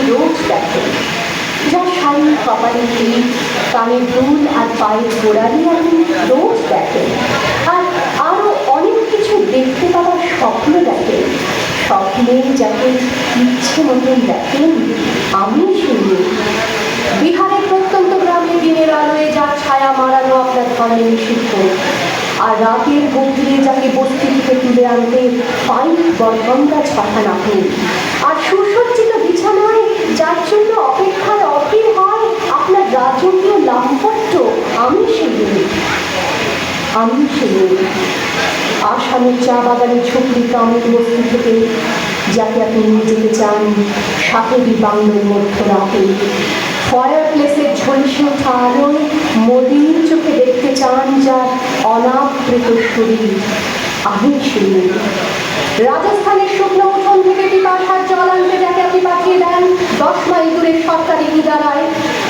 রোজ দেখেন, যার শাড়ি কপালে টিপ, কানের দুল আর পায়ের গোড়ালি আপনি রোজ দেখেন, আর আরো অনেক কিছু দেখতে পাওয়ার স্বপ্ন দেখেন। স্বপ্নে যাকে ইচ্ছে মতন দেখেন, আমি শুনি। বিহারের প্রত্যন্ত গ্রামে দিনের আলোয় যার ছায়া মারানো আপনার ঘরে নিষিদ্ধ, আর রাতের গভীরে যাকে বস্তি থেকে তুলে আনতে পাইপ বরগঙ্গাজ পাঠান আপনি, আর সুসজ্জিত বিছানায় যার জন্য অপেক্ষায় অধীর হয় আপনার রাজকীয় লাম্পট্য, আমি শুনি। আমি শুনি আসামের চা বাগানের ঝুঁকড়ি গ্রামের বস্তি থেকে যাকে আপনি নিয়ে যেতে চান সাহেবি বাংলোর মধ্যরাতে, ফায়ার প্লেসের ঝলসে ওঠা আলোয় মলিন চোখে দেখতে চান যার অনাবৃত শরীর, আমি শুনি। রাজস্থানের শুকনো উঠোন থেকে পিপাসার জল আনতে যাকে আপনি পাঠিয়ে দেন 10 মাইল দূরের সরকারি ইদারায়,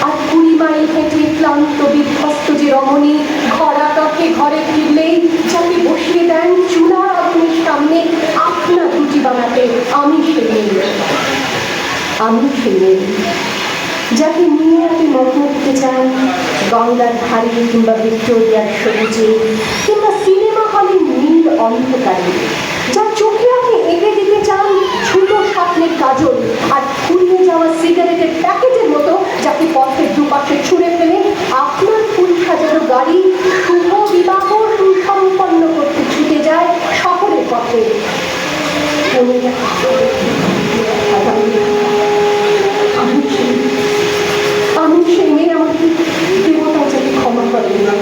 আর 20 মাইল হেঁটে ক্লান্ত বিধ্বস্ত যে রমণী ঘরা টকে ঘরে ফিরলেই যাকে বসিয়ে দেন চুলার আগুনের সামনে আপনার রুটি বানাতে, আমি শুনি। আমি শুনি যাকে নিয়ে আপনি মগ্ন হতে চান গঙ্গার ধারে কিংবা ভিক্টোরিয়ার সবুজে কিংবা সিনেমা হলের নীল অন্ধকারে, যার চোখে আপনি এঁকে দিতে চান ছোট স্বপ্নের কাজল আর ফুরিয়ে যাওয়া সিগারেটের প্যাকেটের মতো, যাকে পথের দুপাশে ছুঁড়ে ফেলে আপনার ফুল সাজানো গাড়ি শুভ বিবাহ সুসম্পন্ন করতে ছুটে যায় শহরের পথে। আমি সেই মেয়ে, আমাকে দেবতা যাকে ক্ষমা করেন না,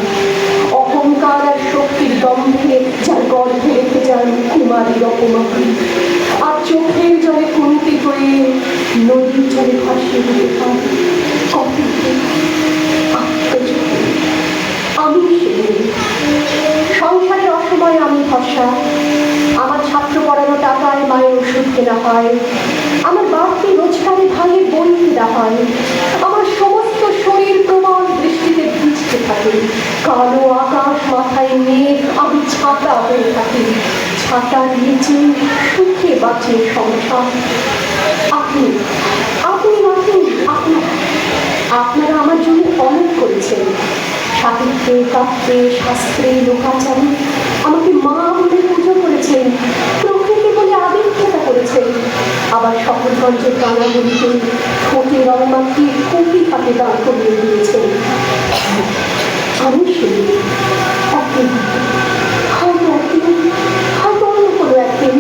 অহংকার আর শক্তির গম্ভীরে যার গর্ভে রেখে যান কুমারী অপমাকি, আর চোখের জলে কুন্তি করে নদীর জলে ভাসিয়ে দিতে পান কপিকে আত্মচোখে। আমি সেই সংসারের অসময়ে আমি ভরসা, আমার ছাত্র পড়ানো টাকায় মায়ের ওষুধ কেনা হয়, আমার বাড়তি রোজগারে ভাঙে বই কেনা হয়, আমার সমস্ত শরীর প্রবল দৃষ্টিতে ভিজতে থাকে, কালো আকাশ মাথায় নিয়ে আমি ছাতা হয়ে থাকি, ছাতার নিচে সুখে বাঁচে সংসার। আপনি আপনি আপনি আপনারা আমার জন্য অনেক করেছেন, সাহিত্যে কাব্যে শাস্ত্রে লোকাচারে আমাকে মা বলে পুজো করেছেন, প্রকৃতি বলে আবির্ভূতা করেছেন, আবার শহরগঞ্জের গানাগুলিতে ঠোঁটে রং মাখিয়ে কপি হাতে দাঁড় করিয়ে দিয়েছেন। আমি শুনি একদিন, হয়তো অন্য কোনো একদিন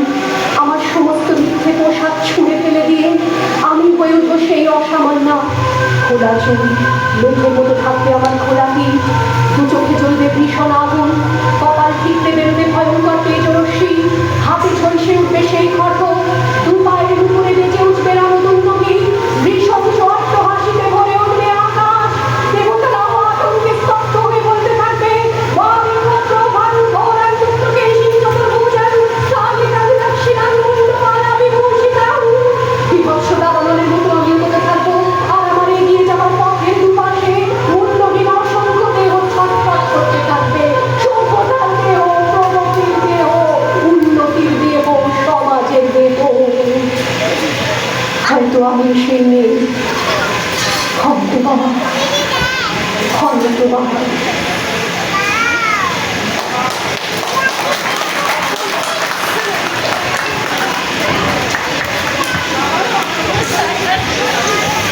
আমার সমস্ত মিথ্যে পোশাক ছুঁড়ে ফেলে দিয়ে আমি হয়ে উঠবো সেই অসামান্য খোলা চুল, মেঘের মতো থাকবে আমার খোলা পিঠ, দু চোখে জ্বলবে ভীষণ আগুন, কপাল ঠিকতে বেরোবে ভয়ঙ্কর তেজরশ্মি, হাতে ঝলসে উঠবে সেই খড়, দু পায়ের উপরে বেঁচে উঠবে রামদুন্নবী, ভীষণ চট্ট হাসিতে ভরে উঠবে আকাশ, দেবতারা আতঙ্কে স্তব্ধ হয়ে বলতে থাকবে বিভৎসতা বলনের মতো আমি হতে থাকবো, আর আমার এগিয়ে যাওয়ার পথের দুপাশে মূল্য বিনাশন দেহ ছটফট করতে থাকবে, সভ্যতার দেহ, প্রগতির দেহ, উন্নতির দেহ, সমাজের দেহ। হয়তো আমি সেই মেয়ে, হয়তো বাবা, হয়তো বাবা।